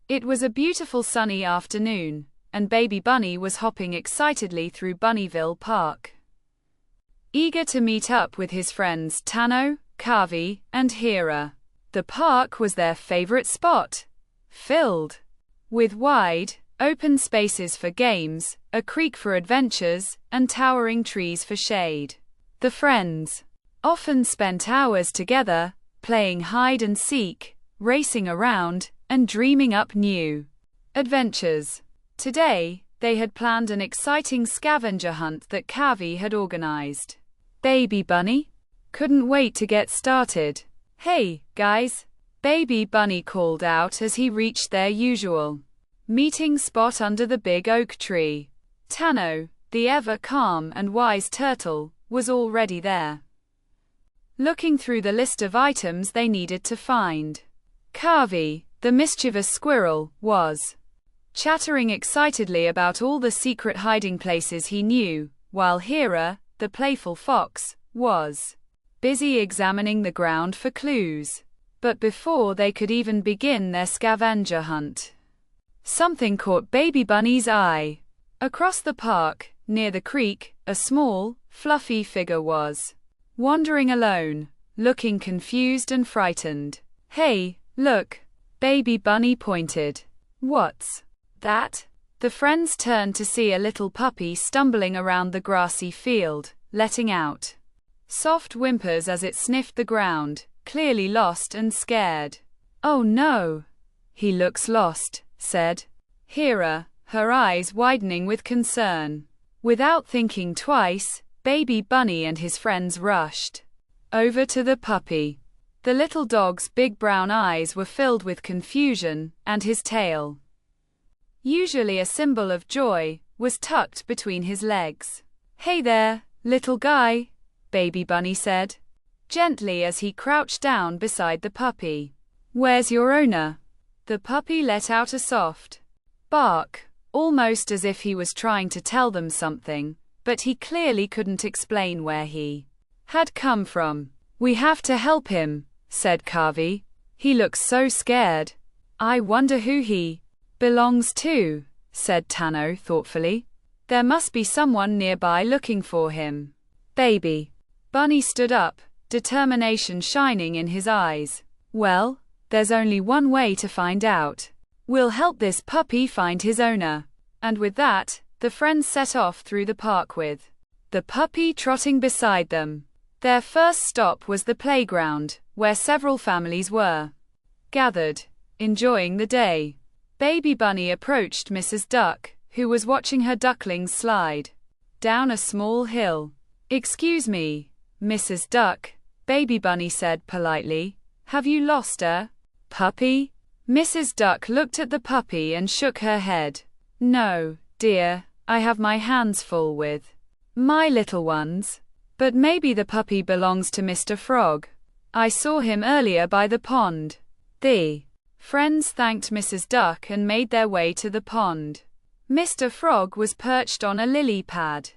It was a beautiful sunny afternoon, and Baby Bunny was hopping excitedly through Bunnyville Park, eager to meet up with his friends Tano, Kavi, and Hira. The park was their favorite spot, filled with wide, open spaces for games, a creek for adventures, and towering trees for shade. The friends often spent hours together, playing hide and seek, racing around, and dreaming up new adventures. Today, they had planned an exciting scavenger hunt that Kavi had organized. Baby Bunny couldn't wait to get started. "Hey, guys," Baby Bunny called out as he reached their usual meeting spot under the big oak tree. Tano, the ever-calm and wise turtle, was already there, looking through the list of items they needed to find. Kavi, the mischievous squirrel, was chattering excitedly about all the secret hiding places he knew, while Hira, the playful fox, was busy examining the ground for clues. But before they could even begin their scavenger hunt, something caught Baby Bunny's eye. Across the park, near the creek, a small, fluffy figure was wandering alone, looking confused and frightened. "Hey, look," Baby Bunny pointed. "What's that?" The friends turned to see a little puppy stumbling around the grassy field, letting out soft whimpers as it sniffed the ground, clearly lost and scared. "Oh no! He looks lost," said Hira, her eyes widening with concern. Without thinking twice, Baby Bunny and his friends rushed over to the puppy. The little dog's big brown eyes were filled with confusion, and his tail, usually a symbol of joy, was tucked between his legs. "Hey there, little guy," Baby Bunny said, gently as he crouched down beside the puppy. "Where's your owner?" The puppy let out a soft bark, almost as if he was trying to tell them something, but he clearly couldn't explain where he had come from. "We have to help him," said Kavi. "He looks so scared." "I wonder who he belongs to," said Tano thoughtfully. "There must be someone nearby looking for him." Baby Bunny stood up, determination shining in his eyes. "Well, there's only one way to find out. We'll help this puppy find his owner." And with that, the friends set off through the park with the puppy trotting beside them. Their first stop was the playground, where several families were gathered, enjoying the day. Baby Bunny approached Mrs. Duck, who was watching her ducklings slide down a small hill. "Excuse me, Mrs. Duck," Baby Bunny said politely. "Have you lost a puppy?" Mrs. Duck looked at the puppy and shook her head. "No, dear, I have my hands full with my little ones. But maybe the puppy belongs to Mr. Frog. I saw him earlier by the pond." The friends thanked Mrs. Duck and made their way to the pond. Mr. Frog was perched on a lily pad,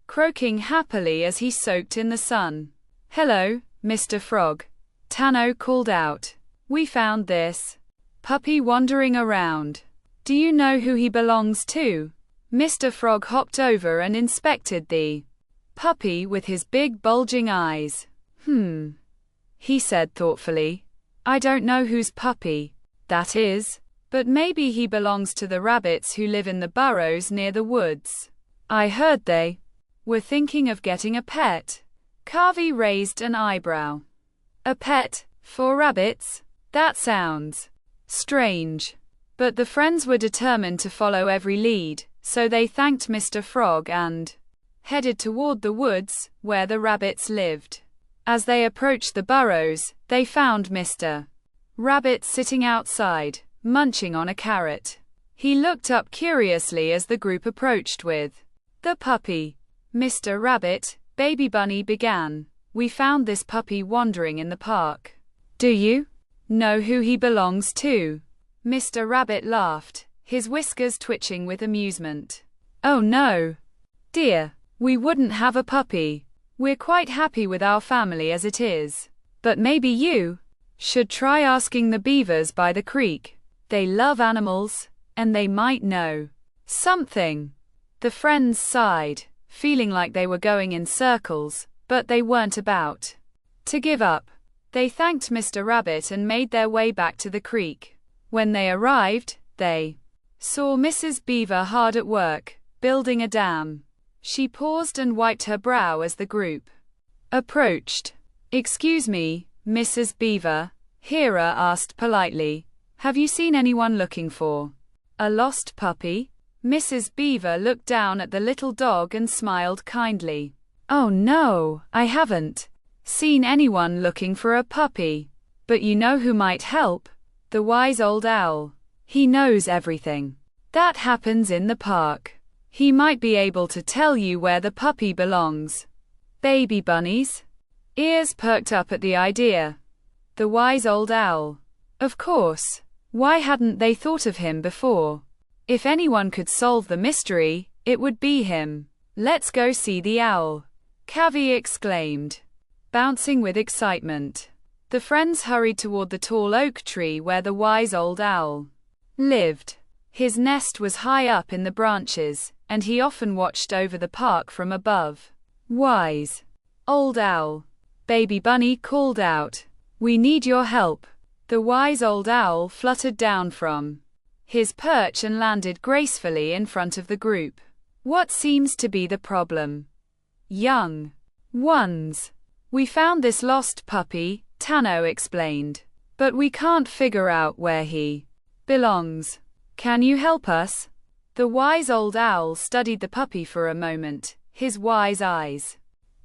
croaking happily as he soaked in the sun. "Hello, Mr. Frog," Tano called out. "We found this puppy wandering around. Do you know who he belongs to?" Mr. Frog hopped over and inspected the puppy with his big bulging eyes. He said thoughtfully. "I don't know whose puppy that is, but maybe he belongs to the rabbits who live in the burrows near the woods. I heard they were thinking of getting a pet." Kavi raised an eyebrow. "A pet for rabbits? That sounds strange." But the friends were determined to follow every lead, so they thanked Mr. Frog and headed toward the woods, where the rabbits lived. As they approached the burrows, they found Mr. Rabbit sitting outside, munching on a carrot. He looked up curiously as the group approached with the puppy. "Mr. Rabbit," Baby Bunny began, "we found this puppy wandering in the park. Do you know who he belongs to?" Mr. Rabbit laughed, his whiskers twitching with amusement. "Oh no, dear, we wouldn't have a puppy. We're quite happy with our family as it is. But maybe you should try asking the beavers by the creek. They love animals, and they might know something. The friends sighed, feeling like they were going in circles, but they weren't about to give up. They thanked Mr. Rabbit and made their way back to the creek. When they arrived, they saw Mrs. Beaver hard at work, building a dam. She paused and wiped her brow as the group approached. "Excuse me, Mrs. Beaver," Hera asked politely. "Have you seen anyone looking for a lost puppy?" Mrs. Beaver looked down at the little dog and smiled kindly. "Oh no, I haven't seen anyone looking for a puppy. But you know who might help? The wise old owl. He knows everything that happens in the park. He might be able to tell you where the puppy belongs." Baby bunnies' ears perked up at the idea. The wise old owl. Of course. Why hadn't they thought of him before? If anyone could solve the mystery, it would be him. "Let's go see the owl," Cavi exclaimed, bouncing with excitement. The friends hurried toward the tall oak tree where the wise old owl lived. His nest was high up in the branches, and he often watched over the park from above. "Wise old owl," Baby Bunny called out, "we need your help." The wise old owl fluttered down from his perch and landed gracefully in front of the group. "What seems to be the problem, young ones?" "We found this lost puppy," Tano explained, "but we can't figure out where he belongs. Can you help us?" The wise old owl studied the puppy for a moment, his wise eyes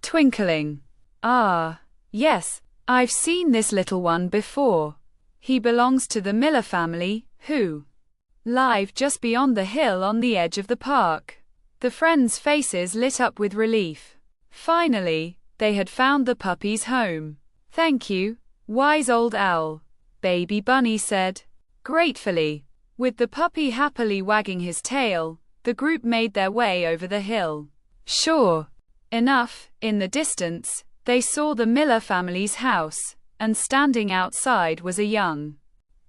twinkling. "Ah, yes, I've seen this little one before. He belongs to the Miller family, who live just beyond the hill on the edge of the park." The friends' faces lit up with relief. Finally, they had found the puppy's home. "Thank you, wise old owl," Baby Bunny said gratefully. With the puppy happily wagging his tail, the group made their way over the hill. Sure enough, in the distance, they saw the Miller family's house, and standing outside was a young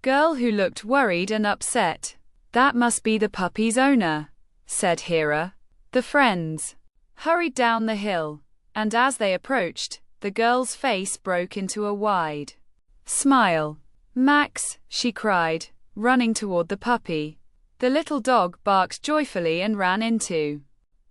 girl who looked worried and upset. "That must be the puppy's owner," said Hera. The friends hurried down the hill, and as they approached, the girl's face broke into a wide smile. "Max," she cried, running toward the puppy. The little dog barked joyfully and ran into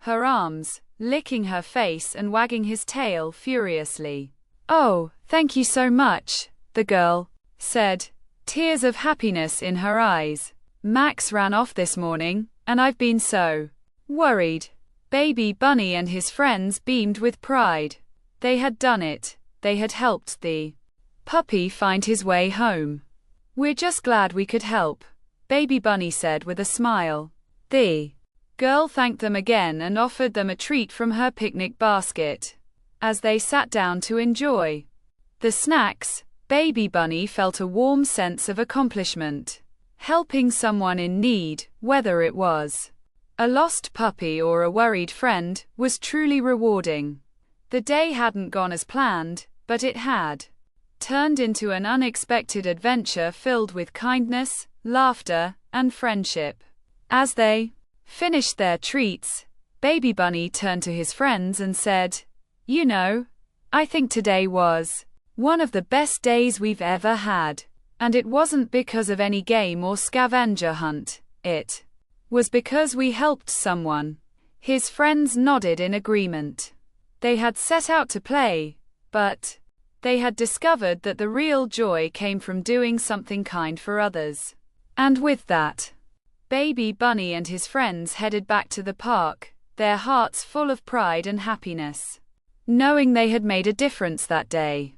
her arms, licking her face and wagging his tail furiously. "Oh, thank you so much," the girl said, tears of happiness in her eyes. "Max ran off this morning, and I've been so worried." Baby Bunny and his friends beamed with pride. They had done it. They had helped the puppy find his way home. "We're just glad we could help," Baby Bunny said with a smile. The girl thanked them again and offered them a treat from her picnic basket. As they sat down to enjoy the snacks, Baby Bunny felt a warm sense of accomplishment. Helping someone in need, whether it was a lost puppy or a worried friend, was truly rewarding. The day hadn't gone as planned, but it had turned into an unexpected adventure filled with kindness, laughter, and friendship. As they finished their treats, Baby Bunny turned to his friends and said, "You know, I think today was one of the best days we've ever had. And it wasn't because of any game or scavenger hunt. It was because we helped someone." His friends nodded in agreement. They had set out to play, but they had discovered that the real joy came from doing something kind for others. And with that, Baby Bunny and his friends headed back to the park, their hearts full of pride and happiness, knowing they had made a difference that day.